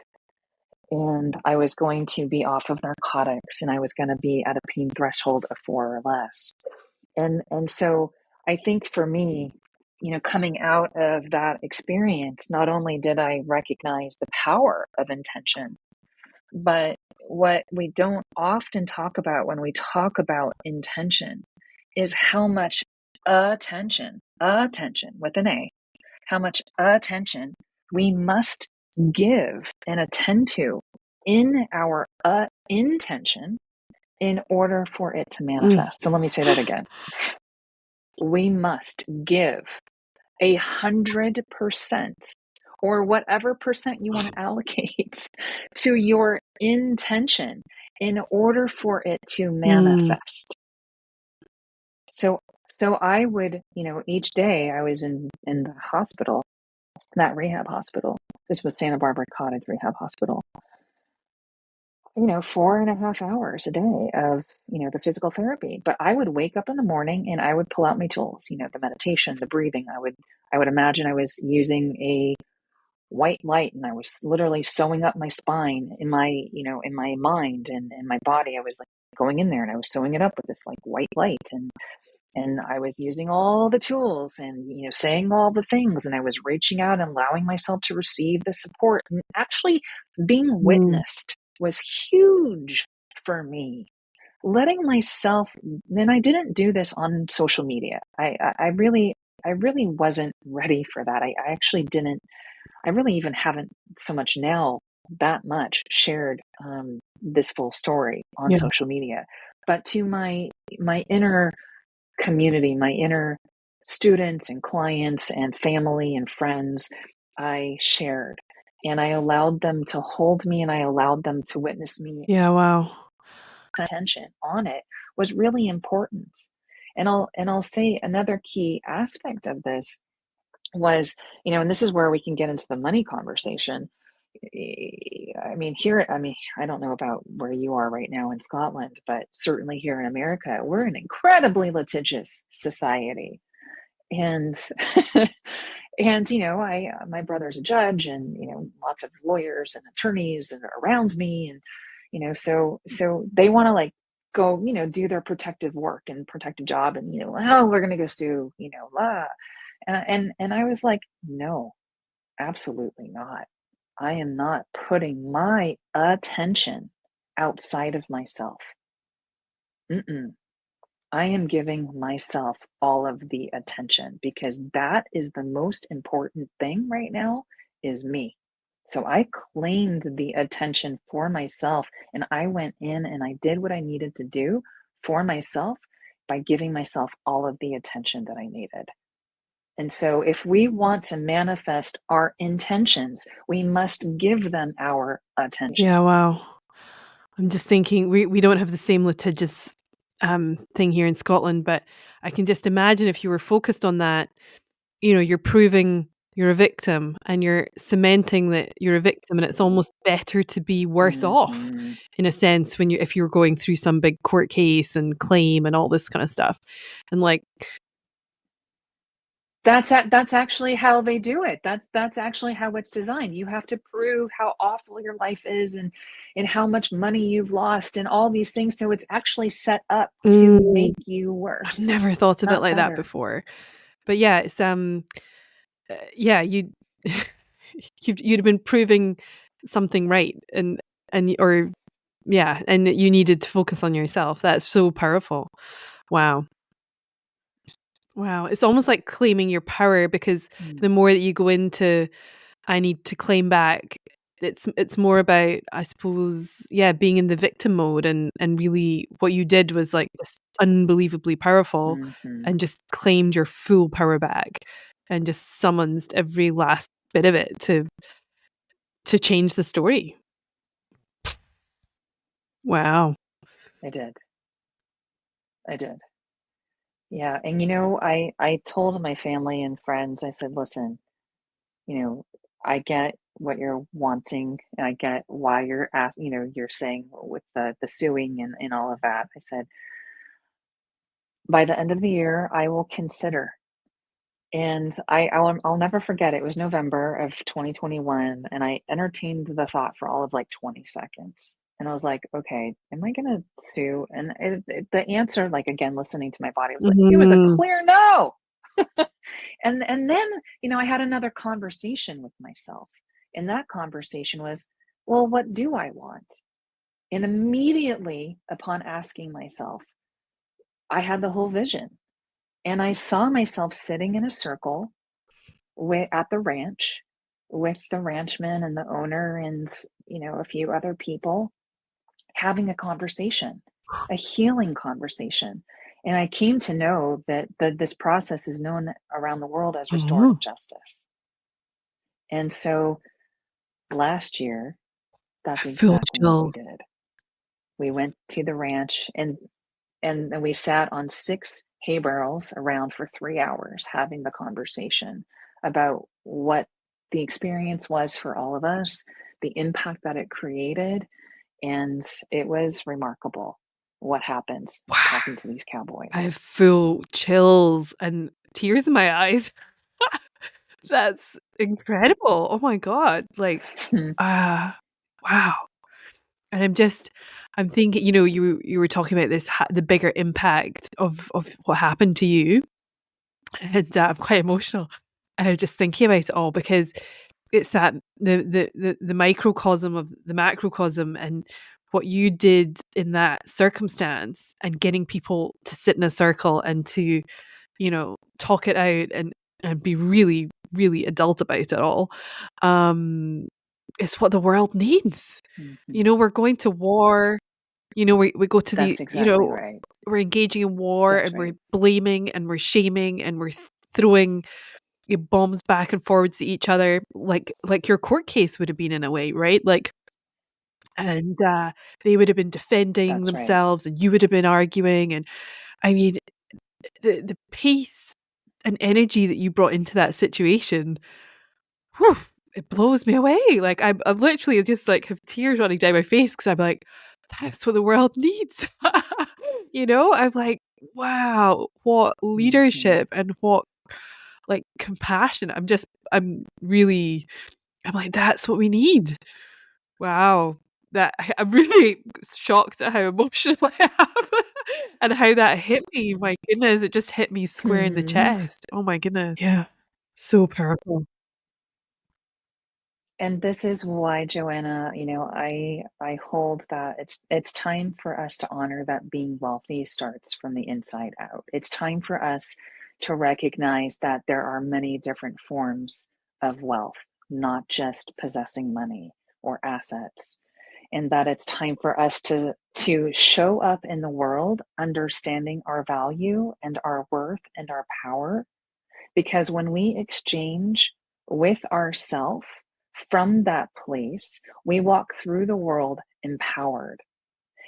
and I was going to be off of narcotics, and I was going to be at a pain threshold of 4 or less. And so I think for me, coming out of that experience, not only did I recognize the power of intention, but what we don't often talk about when we talk about intention is how much attention with an A, how much attention we must give and attend to in our intention in order for it to Mm, manifest. So let me say that again. We must give 100% or whatever percent you want to allocate to your intention in order for it to mm, manifest. So I would, each day I was in the hospital, that rehab hospital. This was Santa Barbara Cottage Rehab Hospital. 4.5 hours a day of, the physical therapy. But I would wake up in the morning and I would pull out my tools, the meditation, the breathing. I would imagine I was using a white light and I was literally sewing up my spine in my mind and my body. I was like going in there and I was sewing it up with this like white light, and I was using all the tools and, saying all the things, and I was reaching out and allowing myself to receive the support, and actually being mm. witnessed was huge for me. Letting myself, then I didn't do this on social media. I really wasn't ready for that. I actually didn't, I really even haven't so much now that much shared this full story on Yeah. social media, but to my inner community, my inner students and clients and family and friends, I shared. And I allowed them to hold me and I allowed them to witness me. Yeah, wow. Attention on it was really important. And I'll say another key aspect of this was, and this is where we can get into the money conversation. I don't know about where you are right now in Scotland, but certainly here in America, we're an incredibly litigious society. And and I my brother's a judge, and lots of lawyers and attorneys and around me, and so they want to like go do their protective work and protective job, and oh, we're gonna go sue, and I was like, no, absolutely not. I am not putting my attention outside of myself. Mm-mm. I am giving myself all of the attention because that is the most important thing right now is me. So I claimed the attention for myself and I went in and I did what I needed to do for myself by giving myself all of the attention that I needed. And so if we want to manifest our intentions, we must give them our attention. Yeah, wow. I'm just thinking we don't have the same litigious thing here in Scotland, but I can just imagine if you were focused on that, you're proving you're a victim and you're cementing that you're a victim, and it's almost better to be worse off Mhm. in a sense when if you're going through some big court case and claim and all this kind of stuff. And like That's actually how they do it. That's actually how it's designed. You have to prove how awful your life is, and how much money you've lost and all these things. So it's actually set up to Mm, make you I've worse, never thought of it not like that better. before. But yeah, it's yeah, you you'd have been proving something right, and or yeah, and you needed to focus on yourself. That's so powerful. Wow. Wow. It's almost like claiming your power, because the more that you go into I need to claim back, it's more about, I suppose, yeah, being in the victim mode, and really what you did was like just unbelievably powerful, Mm-hmm. and just claimed your full power back, and just summons every last bit of it to change the story. Wow. I did. I did. Yeah, and I told my family and friends, I said, listen, you know, I get what you're wanting, and I get why you're saying with the suing and all of that. I said, by the end of the year, I will consider. And I'll never forget, it was November of 2021, and I entertained the thought for all of like 20 seconds. And I was like, okay, am I gonna sue? And the answer, like again, listening to my body, was like, it was a Mhm. clear no. And then, I had another conversation with myself. And that conversation was, well, what do I want? And immediately upon asking myself, I had the whole vision. And I saw myself sitting in a circle at the ranch with the ranchman and the owner and, a few other people, having a conversation, a healing conversation. And I came to know that this process is known around the world as Oh, restorative justice. And so last year, that's full exactly what we chill. did. We went to the ranch, and then we sat on 6 hay barrels around for 3 hours having the conversation about what the experience was for all of us, the impact that it created, and it was remarkable what happens Wow. talking to these I cowboys. have full chills and tears in my eyes. That's incredible. Oh my god. Like, ah, wow. And I'm thinking, you were talking about the bigger impact of what happened to you, and I'm quite emotional. Just thinking about it all, because it's that the microcosm of the macrocosm, and what you did in that circumstance, and getting people to sit in a circle and to, talk it out, and be really, really adult about it all. Um, it's what the world needs. Mhm. We're going to war. We go to That's exactly right. we're engaging in war, That's and we're right. blaming, and we're shaming, and we're throwing bombs back and forwards to each other, like your court case would have been, in a way, right? Like, and they would have been defending That's right. themselves, and you would have been arguing, and I mean, the peace and energy that you brought into that situation, whew, it blows me away. Like, I'm literally just like have tears running down my face, because I'm like, that's what the world needs. I'm like, wow, what Mhm. leadership, and what, like, compassion. I'm really, I'm like, that's what we need. Wow. I'm really shocked at how emotional I am, and how that hit me. My goodness, it just hit me square in the Mhm. chest. Oh my goodness. Yeah. So powerful. And this is why, Joanna, I hold that it's time for us to honor that being wealthy starts from the inside out. It's time for us to recognize that there are many different forms of wealth, not just possessing money or assets, and that it's time for us to show up in the world understanding our value and our worth and our power, because when we exchange with ourself from that place, we walk through the world empowered.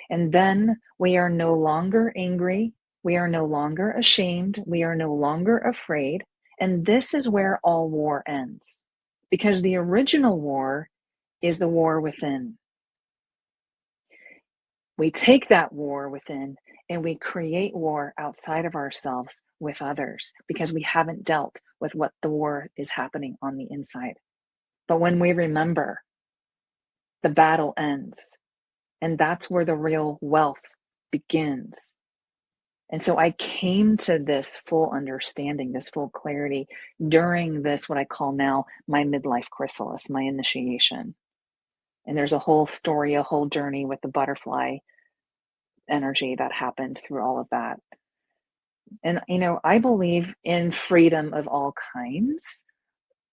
And then we are no longer angry. We are no longer ashamed. We are no longer afraid. And this is where all war ends. Because the original war is the war within. We take that war within and we create war outside of ourselves with others because we haven't dealt with what the war is happening on the inside. But when we remember, the battle ends, and that's where the real wealth begins. And so I came to this full understanding, this full clarity during this, what I call now my midlife chrysalis, my initiation. And there's a whole story, a whole journey with the butterfly energy that happened through all of that. And, I believe in freedom of all kinds.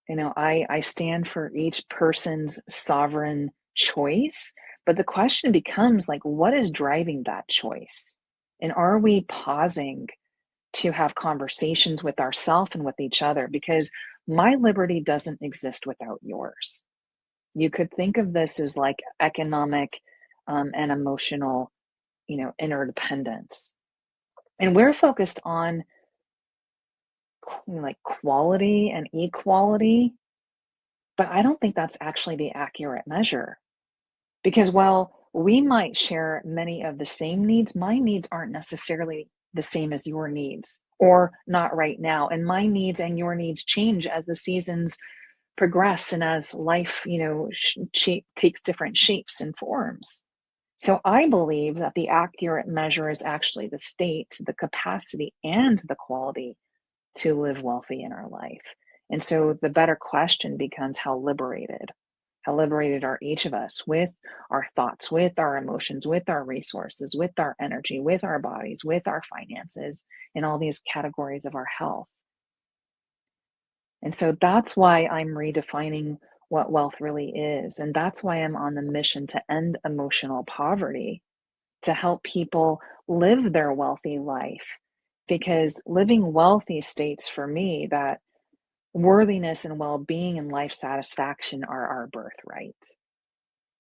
I stand for each person's sovereign choice. But the question becomes like, what is driving that choice? And are we pausing to have conversations with ourselves and with each other? Because my liberty doesn't exist without yours. You could think of this as like economic and emotional, interdependence. And we're focused on like quality and equality, but I don't think that's actually the accurate measure. Because while we might share many of the same needs, my needs aren't necessarily the same as your needs, or not right now. And my needs and your needs change as the seasons progress and as life, takes different shapes and forms. So I believe that the accurate measure is actually the state, the capacity, and the quality to live wealthy in our life. And so the better question becomes how liberated. How liberated are each of us with our thoughts, with our emotions, with our resources, with our energy, with our bodies, with our finances, in all these categories of our health. And so that's why I'm redefining what wealth really is. And that's why I'm on the mission to end emotional poverty, to help people live their wealthy life. Because living wealthy states for me that worthiness and well-being and life satisfaction are our birthright.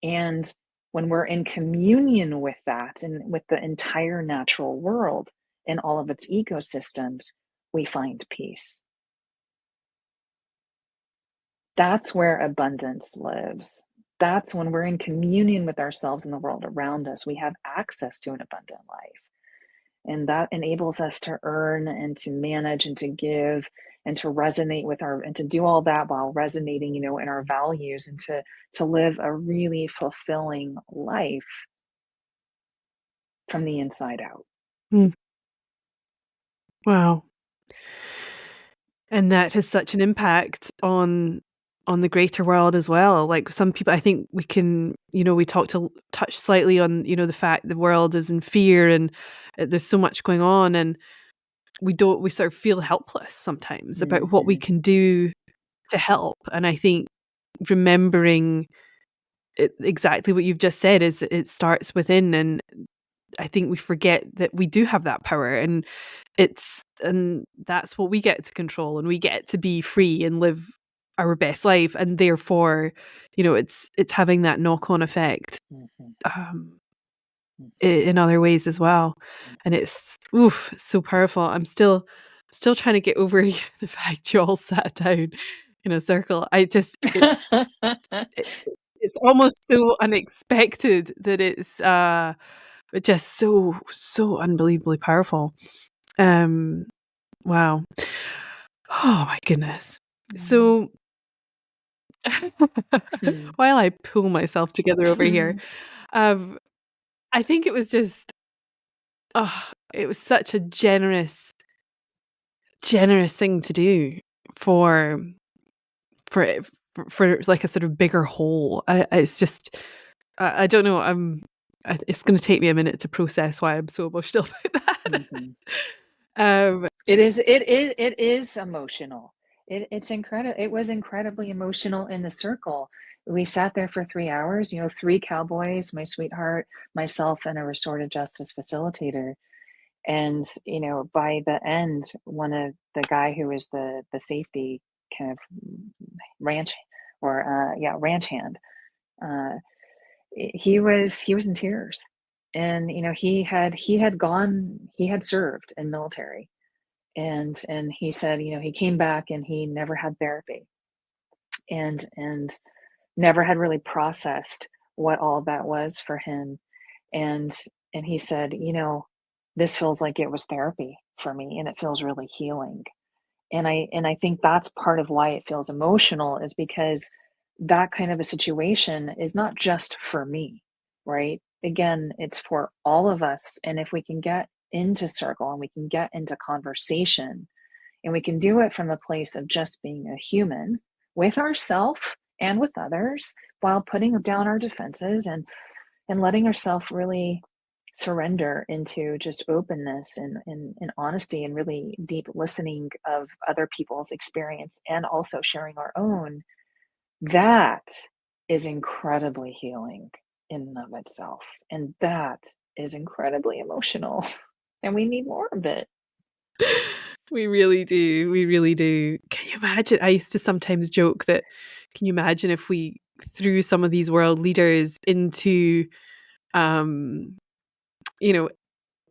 And when we're in communion with that and with the entire natural world and all of its ecosystems, we find peace. That's where abundance lives. That's when we're in communion with ourselves and the world around us. We have access to an abundant life. And that enables us to earn and to manage and to give and to resonate with and to do all that while resonating, in our values, and to live a really fulfilling life from the inside out. Mm. Wow. And that has such an impact on the greater world as well. Like some people, I think we can, we touch slightly on, the fact the world is in fear and there's so much going on, and we sort of feel helpless sometimes about what we Mm-hmm. can do to help. And I think remembering exactly what you've just said is it starts within, and I think we forget that we do have that power, and that's what we get to control, and we get to be free and live our best life, and therefore, it's having that knock-on effect Mm-hmm. um, Mm-hmm. in other ways as well, and it's so powerful. I'm still trying to get over the fact you all sat down in a circle. It, it's almost so unexpected that it's but just so unbelievably powerful. Um, wow. Oh my goodness. So Mm-hmm. while I pull myself together over here, um, I think it was just it was such a generous thing to do for for like a sort of bigger whole. It's just I don't know. It's going to take me a minute to process why I'm so emotional about that. Mm-hmm. Um, It is emotional. It's incredible. It was incredibly emotional in the circle. We sat there for 3 hours, three cowboys, my sweetheart, myself, and a restorative justice facilitator. And, by the end, one of the guy who was the safety kind of ranch ranch hand, uh, he was in tears. And, he had served in military, and he said, he came back and he never had therapy, and never had really processed what all that was for him. And and he said, this feels like it was therapy for me, and it feels really healing. And I think that's part of why it feels emotional, is because that kind of a situation is not just for me, right? Again, it's for all of us. And if we can get into circle and we can get into conversation, and we can do it from a place of just being a human with ourselves and with others, while putting down our defenses and letting ourselves really surrender into just openness and honesty and really deep listening of other people's experience, and also sharing our own, that is incredibly healing in and of itself. And that is incredibly emotional. And we need more of it. We really do. We really do. Can you imagine? I used to sometimes joke that, can you imagine if we threw some of these world leaders into, um, you know,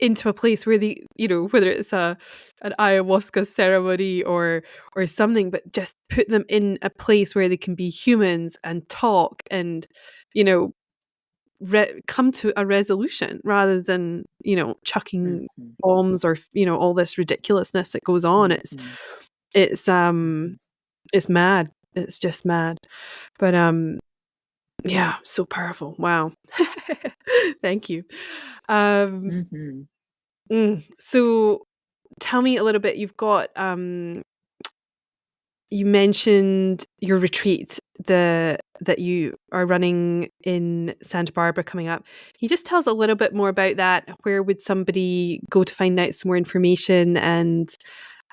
into a place where whether it's an ayahuasca ceremony or something, but just put them in a place where they can be humans and talk and, you know, come to a resolution rather than, chucking Mm-hmm, bombs or, all this ridiculousness that goes on. mm-hmm, It's mm-hmm, it's mad. It's just mad. But yeah, so powerful. Wow. Thank you. Um mm-hmm. so tell me a little bit. You mentioned your retreat, that you are running in Santa Barbara coming up. Can you just tell us a little bit more about that? Where would somebody go to find out some more information? And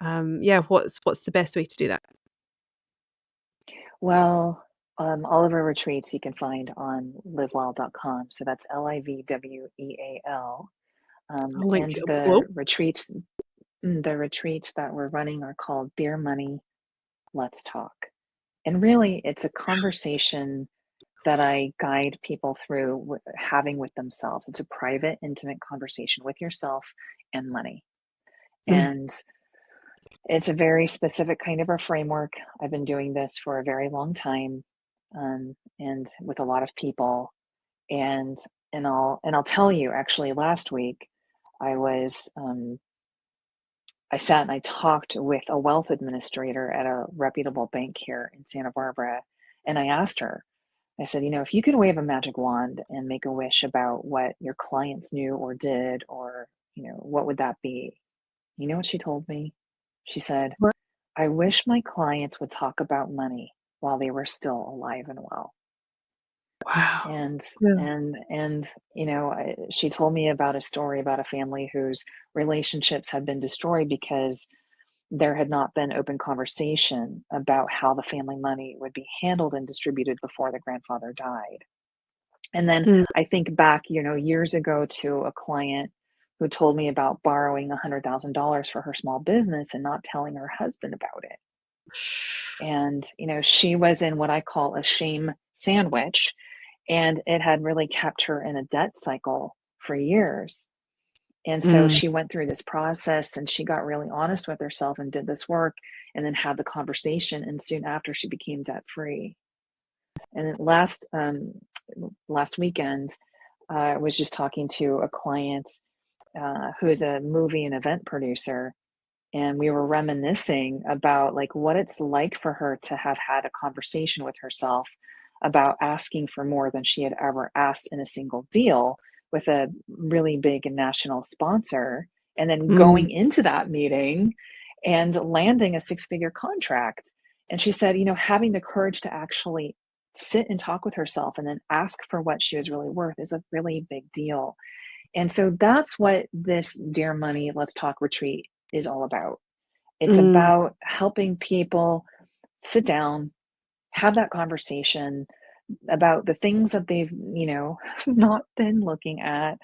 yeah, what's the best way to do that? Well, all of our retreats you can find on liveweal.com. So that's LIVWEAL. I'll link And it up below. the retreats that we're running are called Dear Money, Let's Talk. And really, it's a conversation that I guide people through having with themselves. It's a private, intimate conversation with yourself and money. Mm, And it's a very specific kind of a framework. I've been doing this for a very long time, and with a lot of people. And I'll tell you, actually, last week I was I sat and I talked with a wealth administrator at a reputable bank here in Santa Barbara, and I asked her. I said, if you could wave a magic wand and make a wish about what your clients knew or did, or what would that be? You know what she told me? She said, what? I wish my clients would talk about money while they were still alive and well. Wow. And Yeah. and she told me about a story about a family whose relationships had been destroyed because there had not been open conversation about how the family money would be handled and distributed before the grandfather died. And then Mm. I think back, years ago, to a client who told me about borrowing $100,000 for her small business and not telling her husband about it. And, she was in what I call a shame sandwich, and it had really kept her in a debt cycle for years. And so Mm. she went through this process, and she got really honest with herself and did this work, and then had the conversation. And soon after, she became debt free. And then last weekend, I was just talking to a client who is a movie and event producer, and we were reminiscing about like what it's like for her to have had a conversation with herself about asking for more than she had ever asked in a single deal with a really big national sponsor, and then Mm. going into that meeting and landing a six-figure contract. And she said, having the courage to actually sit and talk with herself and then ask for what she was really worth is a really big deal. And so that's what this Dear Money, Let's Talk retreat is all about. It's Mm. about helping people sit down, have that conversation about the things that they've, not been looking at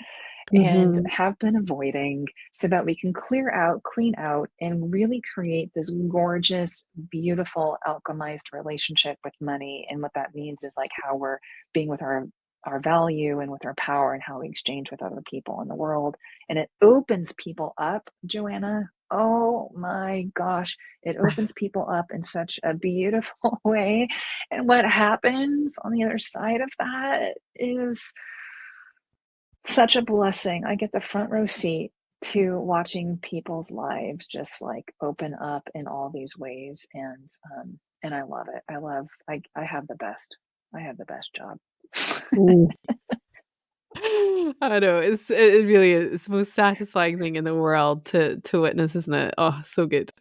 and Mhm. have been avoiding, so that we can clear out, clean out, and really create this gorgeous, beautiful, alchemized relationship with money. And what that means is like how we're being with our value and with our power, and how we exchange with other people in the world. And it opens people up, Joanna. Oh my gosh, it opens people up in such a beautiful way. And what happens on the other side of that is such a blessing. I get the front row seat to watching people's lives just like open up in all these ways. And I love it. I have the best. I have the best job. Ooh. I know, it really is. It's the most satisfying thing in the world to witness, isn't it? Oh, so good.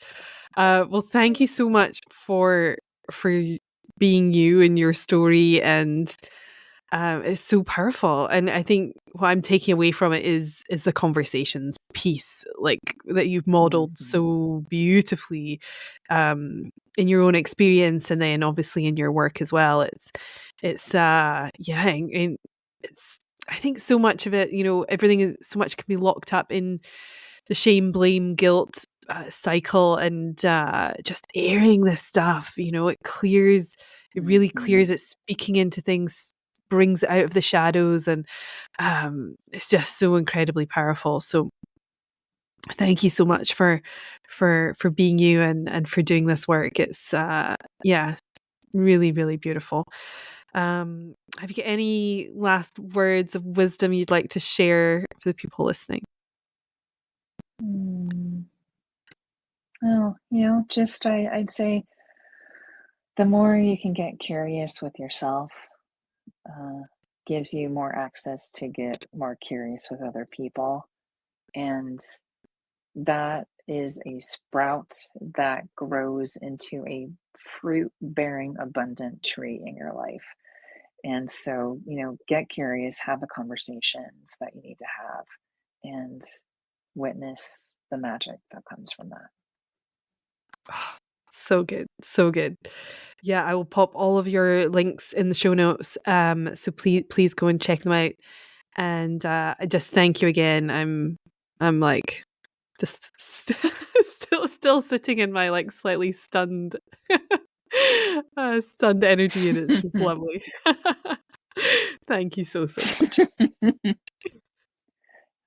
Well, thank you so much for being you and your story, and it's so powerful. And I think what I'm taking away from it is the conversations piece, like that you've modeled Mhm. so beautifully in your own experience, and then obviously in your work as well. It's yeah, and it's, I think so much of it, everything is so much can be locked up in the shame, blame, guilt cycle, and just airing this stuff. It really Mhm. clears it, speaking into things, brings it out of the shadows, and it's just so incredibly powerful. So thank you so much for being you, and for doing this work. It's yeah, really, really beautiful. Have you got any last words of wisdom you'd like to share for the people listening? Mm. Well, just I'd say the more you can get curious with yourself, uh, gives you more access to get more curious with other people. And that is a sprout that grows into a fruit bearing abundant tree in your life. And so, get curious, have the conversations that you need to have, and witness the magic that comes from that. So good. So good. Yeah, I will pop all of your links in the show notes. So please go and check them out. And I just thank you again. I'm like just still sitting in my like slightly stunned stunned energy, and it's just lovely. Thank you so much.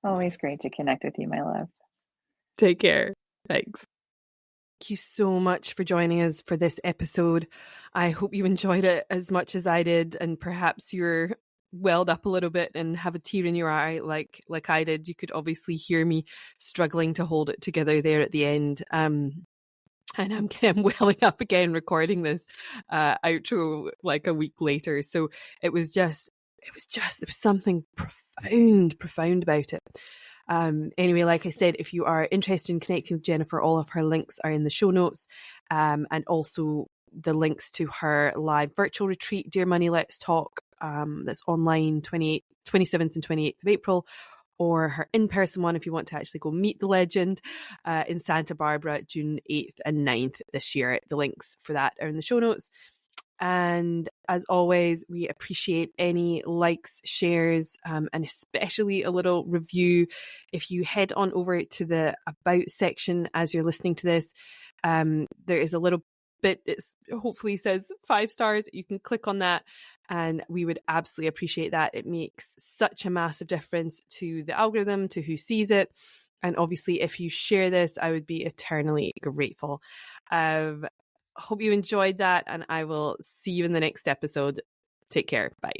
Always great to connect with you, my love. Take care. Thanks. Thank you so much for joining us for this episode. I hope you enjoyed it as much as I did, and perhaps you're welled up a little bit and have a tear in your eye like I did. You could obviously hear me struggling to hold it together there at the end. And I'm welling up again recording this outro like a week later. So there was something profound about it. Anyway, like I said, if you are interested in connecting with Jennifer, all of her links are in the show notes, and also the links to her live virtual retreat, Dear Money, Let's Talk, that's online 27th and 28th of April, or her in-person one if you want to actually go meet the legend in Santa Barbara, June 8th and 9th this year. The links for that are in the show notes. And as always, we appreciate any likes, shares, and especially a little review. If you head on over to the About section as you're listening to this, there is a little bit, it hopefully says 5 stars. You can click on that, and we would absolutely appreciate that. It makes such a massive difference to the algorithm, to who sees it. And obviously, if you share this, I would be eternally grateful. Hope you enjoyed that, and I will see you in the next episode. Take care. Bye.